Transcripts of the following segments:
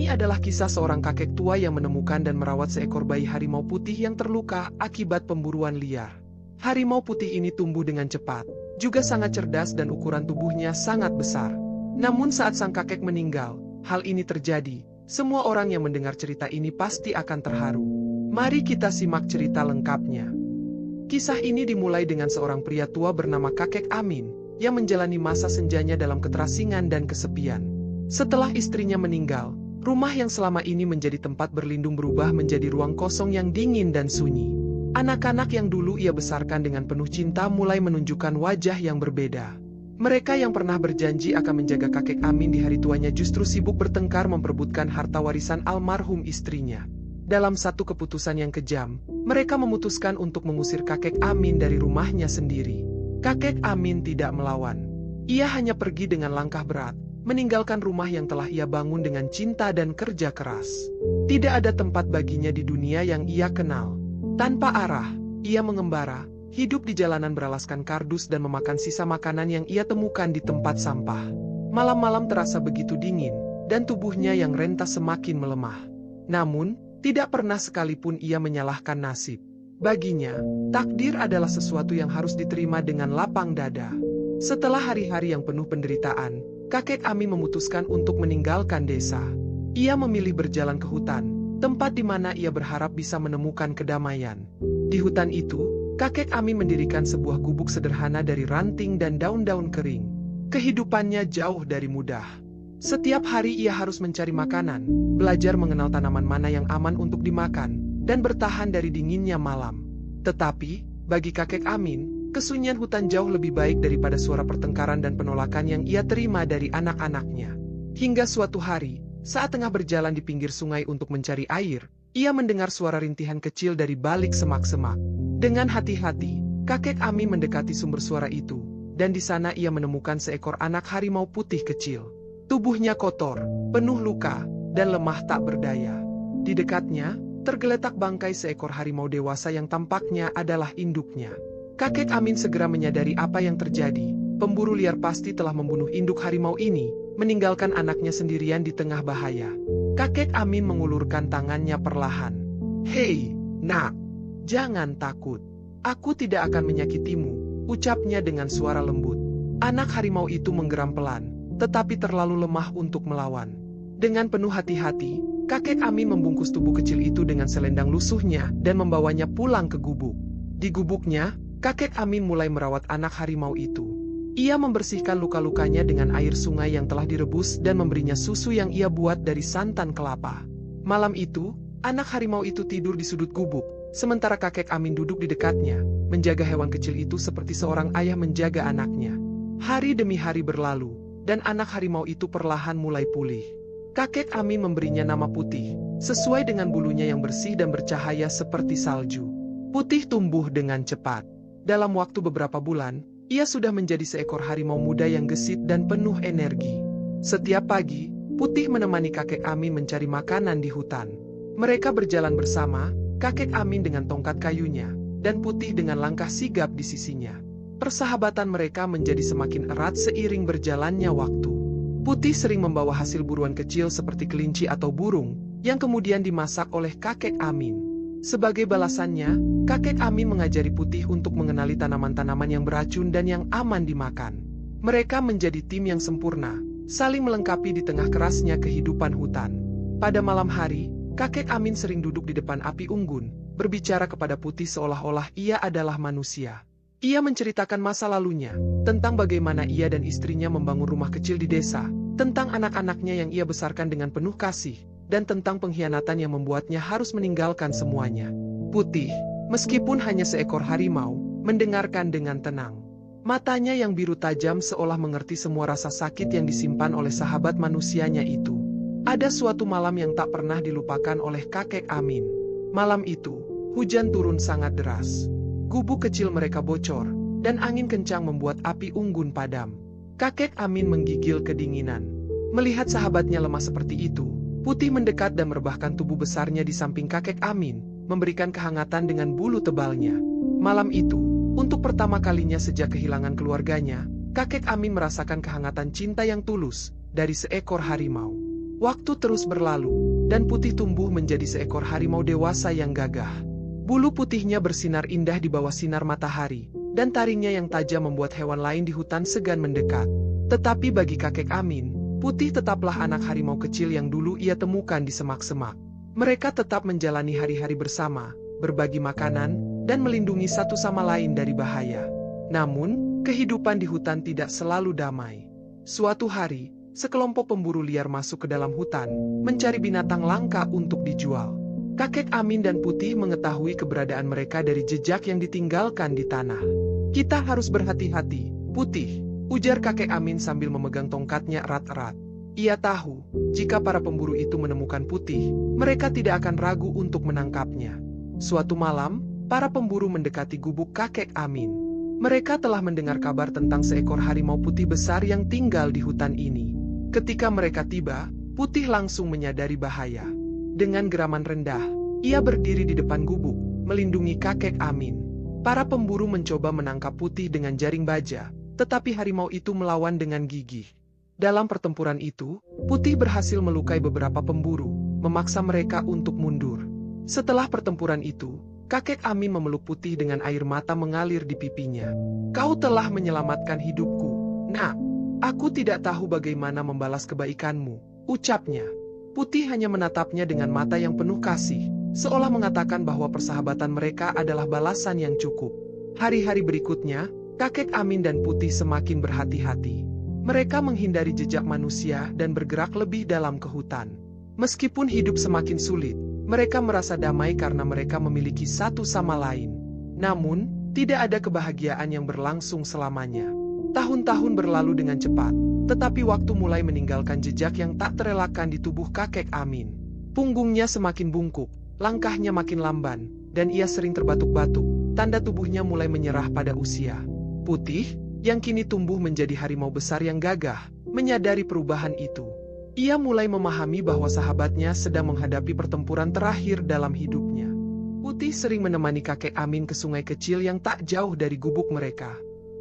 Ini adalah kisah seorang kakek tua yang menemukan dan merawat seekor bayi harimau putih yang terluka akibat pemburuan liar. Harimau putih ini tumbuh dengan cepat, juga sangat cerdas dan ukuran tubuhnya sangat besar. Namun saat sang kakek meninggal, hal ini terjadi. Semua orang yang mendengar cerita ini pasti akan terharu. Mari kita simak cerita lengkapnya. Kisah ini dimulai dengan seorang pria tua bernama Kakek Amin, yang menjalani masa senjanya dalam keterasingan dan kesepian. Setelah istrinya meninggal, rumah yang selama ini menjadi tempat berlindung berubah menjadi ruang kosong yang dingin dan sunyi. Anak-anak yang dulu ia besarkan dengan penuh cinta mulai menunjukkan wajah yang berbeda. Mereka yang pernah berjanji akan menjaga kakek Amin di hari tuanya justru sibuk bertengkar memperebutkan harta warisan almarhum istrinya. Dalam satu keputusan yang kejam, mereka memutuskan untuk mengusir kakek Amin dari rumahnya sendiri. Kakek Amin tidak melawan. Ia hanya pergi dengan langkah berat, meninggalkan rumah yang telah ia bangun dengan cinta dan kerja keras. Tidak ada tempat baginya di dunia yang ia kenal. Tanpa arah, ia mengembara, hidup di jalanan beralaskan kardus dan memakan sisa makanan yang ia temukan di tempat sampah. Malam-malam terasa begitu dingin, dan tubuhnya yang renta semakin melemah. Namun, tidak pernah sekalipun ia menyalahkan nasib. Baginya, takdir adalah sesuatu yang harus diterima dengan lapang dada. Setelah hari-hari yang penuh penderitaan, Kakek Amin memutuskan untuk meninggalkan desa. Ia memilih berjalan ke hutan, tempat di mana ia berharap bisa menemukan kedamaian. Di hutan itu, Kakek Amin mendirikan sebuah gubuk sederhana dari ranting dan daun-daun kering. Kehidupannya jauh dari mudah. Setiap hari ia harus mencari makanan, belajar mengenal tanaman mana yang aman untuk dimakan, dan bertahan dari dinginnya malam. Tetapi, bagi Kakek Amin, kesunyian hutan jauh lebih baik daripada suara pertengkaran dan penolakan yang ia terima dari anak-anaknya. Hingga suatu hari, saat tengah berjalan di pinggir sungai untuk mencari air, ia mendengar suara rintihan kecil dari balik semak-semak. Dengan hati-hati, Kakek Amin mendekati sumber suara itu, dan di sana ia menemukan seekor anak harimau putih kecil. Tubuhnya kotor, penuh luka, dan lemah tak berdaya. Di dekatnya, tergeletak bangkai seekor harimau dewasa yang tampaknya adalah induknya. Kakek Amin segera menyadari apa yang terjadi. Pemburu liar pasti telah membunuh induk harimau ini, meninggalkan anaknya sendirian di tengah bahaya. Kakek Amin mengulurkan tangannya perlahan. "Hei, nak, jangan takut. Aku tidak akan menyakitimu," ucapnya dengan suara lembut. Anak harimau itu menggeram pelan, tetapi terlalu lemah untuk melawan. Dengan penuh hati-hati, Kakek Amin membungkus tubuh kecil itu dengan selendang lusuhnya dan membawanya pulang ke gubuk. Di gubuknya, Kakek Amin mulai merawat anak harimau itu. Ia membersihkan luka-lukanya dengan air sungai yang telah direbus dan memberinya susu yang ia buat dari santan kelapa. Malam itu, anak harimau itu tidur di sudut gubuk, sementara Kakek Amin duduk di dekatnya, menjaga hewan kecil itu seperti seorang ayah menjaga anaknya. Hari demi hari berlalu, dan anak harimau itu perlahan mulai pulih. Kakek Amin memberinya nama Putih, sesuai dengan bulunya yang bersih dan bercahaya seperti salju. Putih tumbuh dengan cepat. Dalam waktu beberapa bulan, ia sudah menjadi seekor harimau muda yang gesit dan penuh energi. Setiap pagi, Putih menemani Kakek Amin mencari makanan di hutan. Mereka berjalan bersama, Kakek Amin dengan tongkat kayunya, dan Putih dengan langkah sigap di sisinya. Persahabatan mereka menjadi semakin erat seiring berjalannya waktu. Putih sering membawa hasil buruan kecil seperti kelinci atau burung, yang kemudian dimasak oleh Kakek Amin. Sebagai balasannya, Kakek Amin mengajari Putih untuk mengenali tanaman-tanaman yang beracun dan yang aman dimakan. Mereka menjadi tim yang sempurna, saling melengkapi di tengah kerasnya kehidupan hutan. Pada malam hari, Kakek Amin sering duduk di depan api unggun, berbicara kepada Putih seolah-olah ia adalah manusia. Ia menceritakan masa lalunya, tentang bagaimana ia dan istrinya membangun rumah kecil di desa, tentang anak-anaknya yang ia besarkan dengan penuh kasih, dan tentang pengkhianatan yang membuatnya harus meninggalkan semuanya. Putih, meskipun hanya seekor harimau, mendengarkan dengan tenang. Matanya yang biru tajam seolah mengerti semua rasa sakit yang disimpan oleh sahabat manusianya itu. Ada suatu malam yang tak pernah dilupakan oleh Kakek Amin. Malam itu, hujan turun sangat deras. Gubuk kecil mereka bocor, dan angin kencang membuat api unggun padam. Kakek Amin menggigil kedinginan. Melihat sahabatnya lemah seperti itu, Putih mendekat dan merebahkan tubuh besarnya di samping Kakek Amin, memberikan kehangatan dengan bulu tebalnya. Malam itu, untuk pertama kalinya sejak kehilangan keluarganya, Kakek Amin merasakan kehangatan cinta yang tulus dari seekor harimau. Waktu terus berlalu, dan Putih tumbuh menjadi seekor harimau dewasa yang gagah. Bulu putihnya bersinar indah di bawah sinar matahari, dan taringnya yang tajam membuat hewan lain di hutan segan mendekat. Tetapi bagi kakek Amin, Putih tetaplah anak harimau kecil yang dulu ia temukan di semak-semak. Mereka tetap menjalani hari-hari bersama, berbagi makanan, dan melindungi satu sama lain dari bahaya. Namun, kehidupan di hutan tidak selalu damai. Suatu hari, sekelompok pemburu liar masuk ke dalam hutan, mencari binatang langka untuk dijual. Kakek Amin dan Putih mengetahui keberadaan mereka dari jejak yang ditinggalkan di tanah. "Kita harus berhati-hati, Putih," ujar kakek Amin sambil memegang tongkatnya erat-erat. Ia tahu, jika para pemburu itu menemukan Putih, mereka tidak akan ragu untuk menangkapnya. Suatu malam, para pemburu mendekati gubuk kakek Amin. Mereka telah mendengar kabar tentang seekor harimau putih besar yang tinggal di hutan ini. Ketika mereka tiba, Putih langsung menyadari bahaya. Dengan geraman rendah, ia berdiri di depan gubuk, melindungi kakek Amin. Para pemburu mencoba menangkap Putih dengan jaring baja, tetapi harimau itu melawan dengan gigih. Dalam pertempuran itu, Putih berhasil melukai beberapa pemburu, memaksa mereka untuk mundur. Setelah pertempuran itu, kakek Amin memeluk Putih dengan air mata mengalir di pipinya. "Kau telah menyelamatkan hidupku, Nak. Aku tidak tahu bagaimana membalas kebaikanmu," ucapnya. Putih hanya menatapnya dengan mata yang penuh kasih, seolah mengatakan bahwa persahabatan mereka adalah balasan yang cukup. Hari-hari berikutnya, kakek Amin dan Putih semakin berhati-hati. Mereka menghindari jejak manusia dan bergerak lebih dalam ke hutan. Meskipun hidup semakin sulit, mereka merasa damai karena mereka memiliki satu sama lain. Namun, tidak ada kebahagiaan yang berlangsung selamanya. Tahun-tahun berlalu dengan cepat, tetapi waktu mulai meninggalkan jejak yang tak terelakkan di tubuh kakek Amin. Punggungnya semakin bungkuk, langkahnya makin lamban, dan ia sering terbatuk-batuk, tanda tubuhnya mulai menyerah pada usia. Putih, yang kini tumbuh menjadi harimau besar yang gagah, menyadari perubahan itu. Ia mulai memahami bahwa sahabatnya sedang menghadapi pertempuran terakhir dalam hidupnya. Putih sering menemani kakek Amin ke sungai kecil yang tak jauh dari gubuk mereka.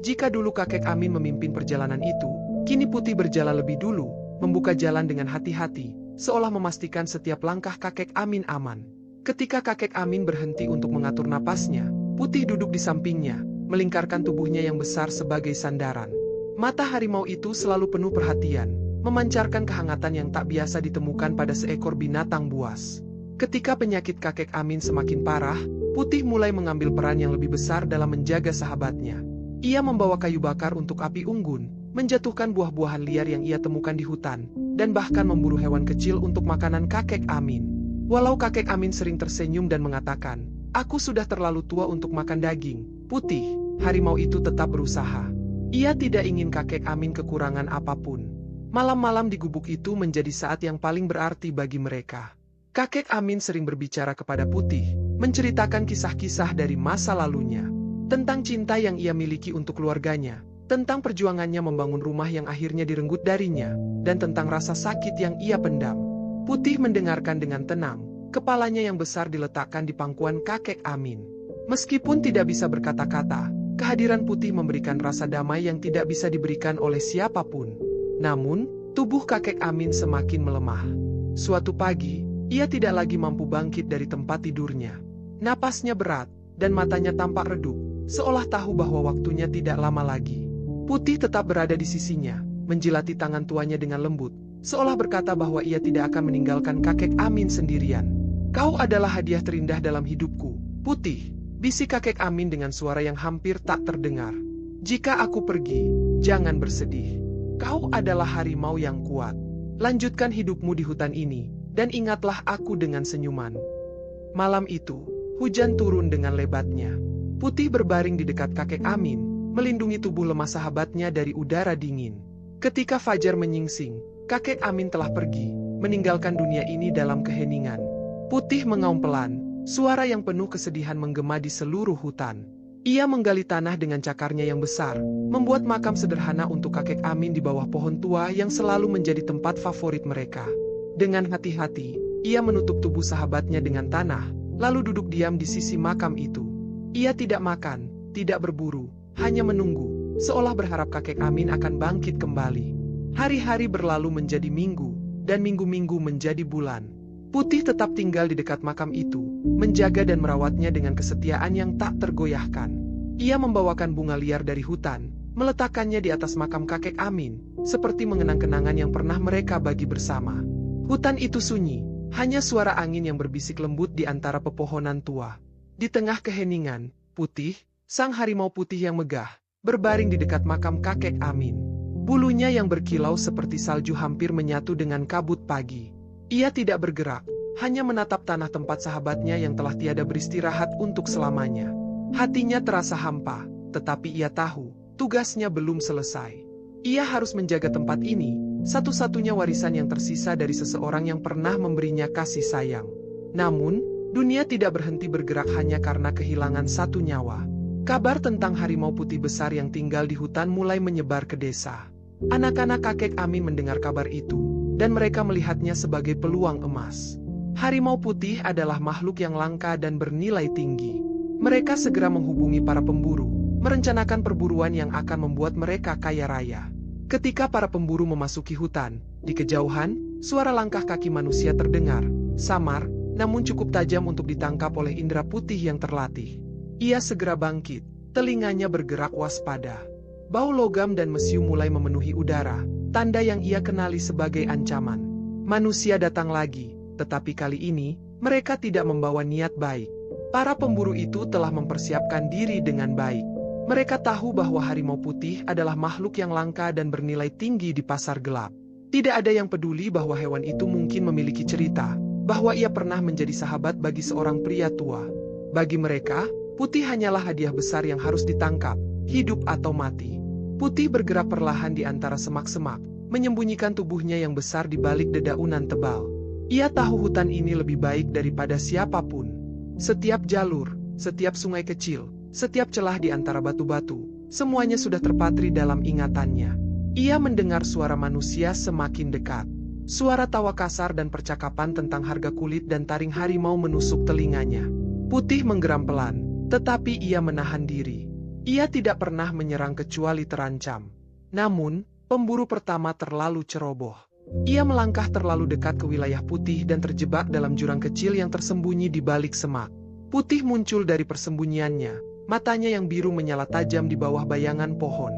Jika dulu kakek Amin memimpin perjalanan itu, kini Putih berjalan lebih dulu, membuka jalan dengan hati-hati, seolah memastikan setiap langkah kakek Amin aman. Ketika kakek Amin berhenti untuk mengatur napasnya, Putih duduk di sampingnya, melingkarkan tubuhnya yang besar sebagai sandaran. Mata harimau itu selalu penuh perhatian, memancarkan kehangatan yang tak biasa ditemukan pada seekor binatang buas. Ketika penyakit kakek Amin semakin parah, Putih mulai mengambil peran yang lebih besar dalam menjaga sahabatnya. Ia membawa kayu bakar untuk api unggun, menjatuhkan buah-buahan liar yang ia temukan di hutan, dan bahkan memburu hewan kecil untuk makanan kakek Amin. Walau kakek Amin sering tersenyum dan mengatakan, "Aku sudah terlalu tua untuk makan daging," Putih, harimau itu tetap berusaha. Ia tidak ingin kakek Amin kekurangan apapun. Malam-malam di gubuk itu menjadi saat yang paling berarti bagi mereka. Kakek Amin sering berbicara kepada Putih, menceritakan kisah-kisah dari masa lalunya. Tentang cinta yang ia miliki untuk keluarganya, tentang perjuangannya membangun rumah yang akhirnya direnggut darinya, dan tentang rasa sakit yang ia pendam. Putih mendengarkan dengan tenang, kepalanya yang besar diletakkan di pangkuan kakek Amin. Meskipun tidak bisa berkata-kata, kehadiran Putih memberikan rasa damai yang tidak bisa diberikan oleh siapapun. Namun, tubuh kakek Amin semakin melemah. Suatu pagi, ia tidak lagi mampu bangkit dari tempat tidurnya. Napasnya berat, dan matanya tampak redup, seolah tahu bahwa waktunya tidak lama lagi. Putih tetap berada di sisinya, menjilati tangan tuanya dengan lembut, seolah berkata bahwa ia tidak akan meninggalkan kakek Amin sendirian. "Kau adalah hadiah terindah dalam hidupku, Putih," bisik kakek Amin dengan suara yang hampir tak terdengar. "Jika aku pergi, jangan bersedih. Kau adalah harimau yang kuat. Lanjutkan hidupmu di hutan ini, dan ingatlah aku dengan senyuman." Malam itu, hujan turun dengan lebatnya. Putih berbaring di dekat kakek Amin, melindungi tubuh lemah sahabatnya dari udara dingin. Ketika fajar menyingsing, kakek Amin telah pergi, meninggalkan dunia ini dalam keheningan. Putih mengaum pelan, suara yang penuh kesedihan menggema di seluruh hutan. Ia menggali tanah dengan cakarnya yang besar, membuat makam sederhana untuk kakek Amin di bawah pohon tua yang selalu menjadi tempat favorit mereka. Dengan hati-hati, ia menutup tubuh sahabatnya dengan tanah, lalu duduk diam di sisi makam itu. Ia tidak makan, tidak berburu, hanya menunggu, seolah berharap kakek Amin akan bangkit kembali. Hari-hari berlalu menjadi minggu, dan minggu-minggu menjadi bulan. Putih tetap tinggal di dekat makam itu, menjaga dan merawatnya dengan kesetiaan yang tak tergoyahkan. Ia membawakan bunga liar dari hutan, meletakkannya di atas makam kakek Amin, seperti mengenang kenangan yang pernah mereka bagi bersama. Hutan itu sunyi, hanya suara angin yang berbisik lembut di antara pepohonan tua. Di tengah keheningan, Putih, sang harimau putih yang megah, berbaring di dekat makam kakek Amin. Bulunya yang berkilau seperti salju hampir menyatu dengan kabut pagi. Ia tidak bergerak, hanya menatap tanah tempat sahabatnya yang telah tiada beristirahat untuk selamanya. Hatinya terasa hampa, tetapi ia tahu, tugasnya belum selesai. Ia harus menjaga tempat ini, satu-satunya warisan yang tersisa dari seseorang yang pernah memberinya kasih sayang. Namun, dunia tidak berhenti bergerak hanya karena kehilangan satu nyawa. Kabar tentang harimau putih besar yang tinggal di hutan mulai menyebar ke desa. Anak-anak kakek Amin mendengar kabar itu, dan mereka melihatnya sebagai peluang emas. Harimau putih adalah makhluk yang langka dan bernilai tinggi. Mereka segera menghubungi para pemburu, merencanakan perburuan yang akan membuat mereka kaya raya. Ketika para pemburu memasuki hutan, di kejauhan, suara langkah kaki manusia terdengar, samar, namun cukup tajam untuk ditangkap oleh indera putih yang terlatih. Ia segera bangkit, telinganya bergerak waspada. Bau logam dan mesiu mulai memenuhi udara, tanda yang ia kenali sebagai ancaman. Manusia datang lagi, tetapi kali ini, mereka tidak membawa niat baik. Para pemburu itu telah mempersiapkan diri dengan baik. Mereka tahu bahwa harimau putih adalah makhluk yang langka dan bernilai tinggi di pasar gelap. Tidak ada yang peduli bahwa hewan itu mungkin memiliki cerita, bahwa ia pernah menjadi sahabat bagi seorang pria tua. Bagi mereka, putih hanyalah hadiah besar yang harus ditangkap, hidup atau mati. Putih bergerak perlahan di antara semak-semak, menyembunyikan tubuhnya yang besar di balik dedaunan tebal. Ia tahu hutan ini lebih baik daripada siapapun. Setiap jalur, setiap sungai kecil, setiap celah di antara batu-batu, semuanya sudah terpatri dalam ingatannya. Ia mendengar suara manusia semakin dekat. Suara tawa kasar dan percakapan tentang harga kulit dan taring harimau menusuk telinganya. Putih menggeram pelan, tetapi ia menahan diri. Ia tidak pernah menyerang kecuali terancam. Namun, pemburu pertama terlalu ceroboh. Ia melangkah terlalu dekat ke wilayah Putih dan terjebak dalam jurang kecil yang tersembunyi di balik semak. Putih muncul dari persembunyiannya, matanya yang biru menyala tajam di bawah bayangan pohon.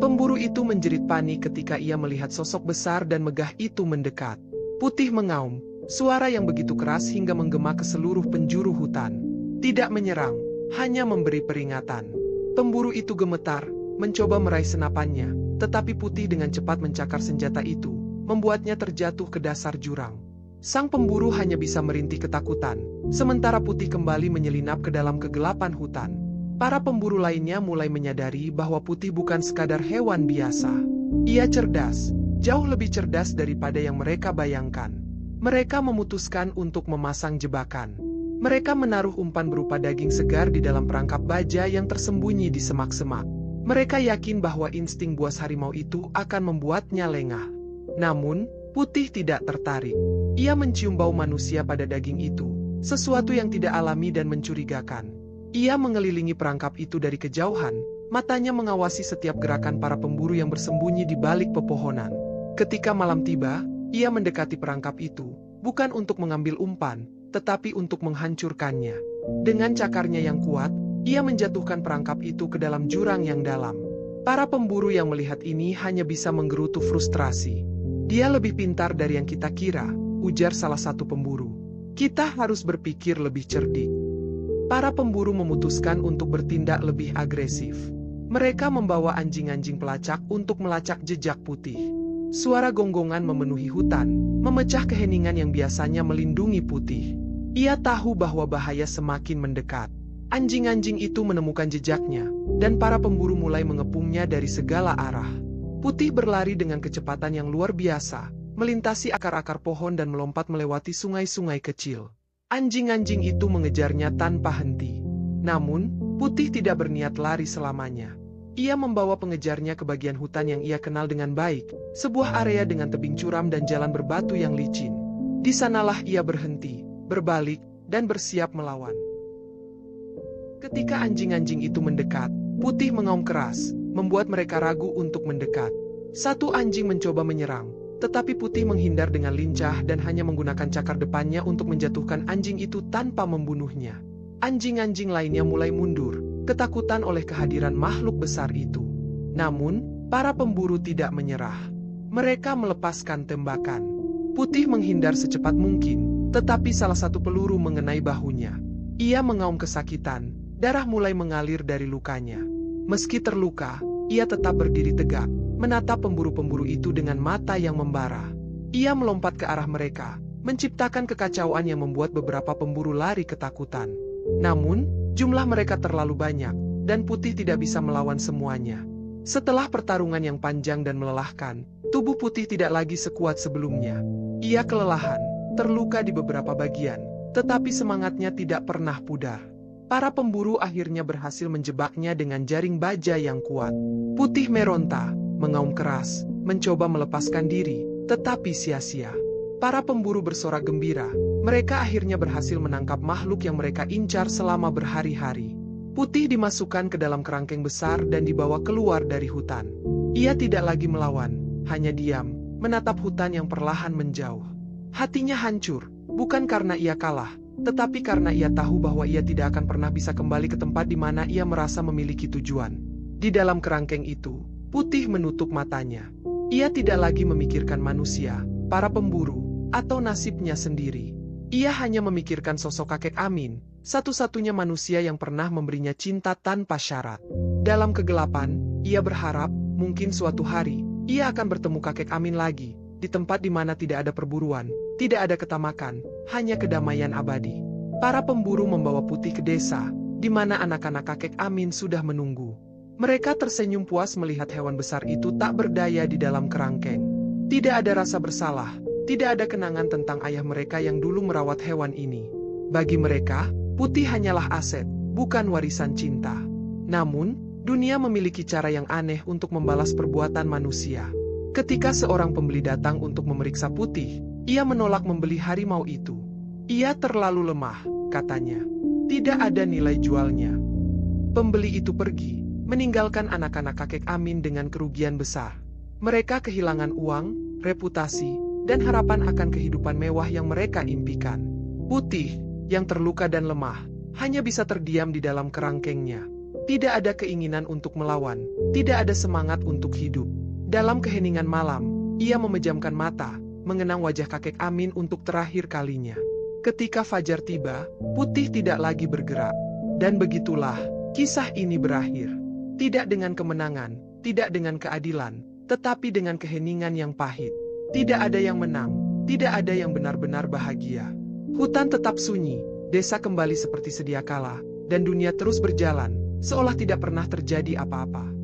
Pemburu itu menjerit panik ketika ia melihat sosok besar dan megah itu mendekat. Putih mengaum, suara yang begitu keras hingga menggema ke seluruh penjuru hutan. Tidak menyerang, hanya memberi peringatan. Pemburu itu gemetar, mencoba meraih senapannya, tetapi Putih dengan cepat mencakar senjata itu, membuatnya terjatuh ke dasar jurang. Sang pemburu hanya bisa merintih ketakutan, sementara Putih kembali menyelinap ke dalam kegelapan hutan. Para pemburu lainnya mulai menyadari bahwa Putih bukan sekadar hewan biasa. Ia cerdas, jauh lebih cerdas daripada yang mereka bayangkan. Mereka memutuskan untuk memasang jebakan. Mereka menaruh umpan berupa daging segar di dalam perangkap baja yang tersembunyi di semak-semak. Mereka yakin bahwa insting buas harimau itu akan membuatnya lengah. Namun, Putih tidak tertarik. Ia mencium bau manusia pada daging itu, sesuatu yang tidak alami dan mencurigakan. Ia mengelilingi perangkap itu dari kejauhan, matanya mengawasi setiap gerakan para pemburu yang bersembunyi di balik pepohonan. Ketika malam tiba, ia mendekati perangkap itu, bukan untuk mengambil umpan, tetapi untuk menghancurkannya. Dengan cakarnya yang kuat, ia menjatuhkan perangkap itu ke dalam jurang yang dalam. Para pemburu yang melihat ini hanya bisa menggerutu frustrasi. Dia lebih pintar dari yang kita kira, ujar salah satu pemburu. Kita harus berpikir lebih cerdik. Para pemburu memutuskan untuk bertindak lebih agresif. Mereka membawa anjing-anjing pelacak untuk melacak jejak Putih. Suara gonggongan memenuhi hutan, memecah keheningan yang biasanya melindungi Putih. Ia tahu bahwa bahaya semakin mendekat. Anjing-anjing itu menemukan jejaknya, dan para pemburu mulai mengepungnya dari segala arah. Putih berlari dengan kecepatan yang luar biasa, melintasi akar-akar pohon dan melompat melewati sungai-sungai kecil. Anjing-anjing itu mengejarnya tanpa henti. Namun, Putih tidak berniat lari selamanya. Ia membawa pengejarnya ke bagian hutan yang ia kenal dengan baik, sebuah area dengan tebing curam dan jalan berbatu yang licin. Di sanalah ia berhenti, berbalik, dan bersiap melawan. Ketika anjing-anjing itu mendekat, Putih mengaum keras, membuat mereka ragu untuk mendekat. Satu anjing mencoba menyerang, tetapi Putih menghindar dengan lincah dan hanya menggunakan cakar depannya untuk menjatuhkan anjing itu tanpa membunuhnya. Anjing-anjing lainnya mulai mundur, ketakutan oleh kehadiran makhluk besar itu. Namun, para pemburu tidak menyerah. Mereka melepaskan tembakan. Putih menghindar secepat mungkin, tetapi salah satu peluru mengenai bahunya. Ia mengaum kesakitan, darah mulai mengalir dari lukanya. Meski terluka, ia tetap berdiri tegak, menatap pemburu-pemburu itu dengan mata yang membara. Ia melompat ke arah mereka, menciptakan kekacauan yang membuat beberapa pemburu lari ketakutan. Namun, jumlah mereka terlalu banyak, dan Putih tidak bisa melawan semuanya. Setelah pertarungan yang panjang dan melelahkan, tubuh Putih tidak lagi sekuat sebelumnya. Ia kelelahan, terluka di beberapa bagian, tetapi semangatnya tidak pernah pudar. Para pemburu akhirnya berhasil menjebaknya dengan jaring baja yang kuat. Putih meronta, mengaum keras, mencoba melepaskan diri, tetapi sia-sia. Para pemburu bersorak gembira, mereka akhirnya berhasil menangkap makhluk yang mereka incar selama berhari-hari. Putih dimasukkan ke dalam kerangkeng besar dan dibawa keluar dari hutan. Ia tidak lagi melawan, hanya diam, menatap hutan yang perlahan menjauh. Hatinya hancur, bukan karena ia kalah, tetapi karena ia tahu bahwa ia tidak akan pernah bisa kembali ke tempat di mana ia merasa memiliki tujuan. Di dalam kerangkeng itu, Putih menutup matanya. Ia tidak lagi memikirkan manusia, para pemburu, atau nasibnya sendiri. Ia hanya memikirkan sosok kakek Amin, satu-satunya manusia yang pernah memberinya cinta tanpa syarat. Dalam kegelapan, ia berharap, mungkin suatu hari, ia akan bertemu kakek Amin lagi, di tempat di mana tidak ada perburuan, tidak ada ketamakan, hanya kedamaian abadi. Para pemburu membawa Putih ke desa, di mana anak-anak kakek Amin sudah menunggu. Mereka tersenyum puas melihat hewan besar itu tak berdaya di dalam kerangkeng. Tidak ada rasa bersalah, tidak ada kenangan tentang ayah mereka yang dulu merawat hewan ini. Bagi mereka, Putih hanyalah aset, bukan warisan cinta. Namun, dunia memiliki cara yang aneh untuk membalas perbuatan manusia. Ketika seorang pembeli datang untuk memeriksa Putih, ia menolak membeli harimau itu. Ia terlalu lemah, katanya. Tidak ada nilai jualnya. Pembeli itu pergi, meninggalkan anak-anak kakek Amin dengan kerugian besar. Mereka kehilangan uang, reputasi, dan harapan akan kehidupan mewah yang mereka impikan. Putih, yang terluka dan lemah, hanya bisa terdiam di dalam kerangkengnya. Tidak ada keinginan untuk melawan, tidak ada semangat untuk hidup. Dalam keheningan malam, ia memejamkan mata, mengenang wajah kakek Amin untuk terakhir kalinya. Ketika fajar tiba, Putih tidak lagi bergerak. Dan begitulah, kisah ini berakhir. Tidak dengan kemenangan, tidak dengan keadilan, tetapi dengan keheningan yang pahit. Tidak ada yang menang, tidak ada yang benar-benar bahagia. Hutan tetap sunyi, desa kembali seperti sedia kala, dan dunia terus berjalan, seolah tidak pernah terjadi apa-apa.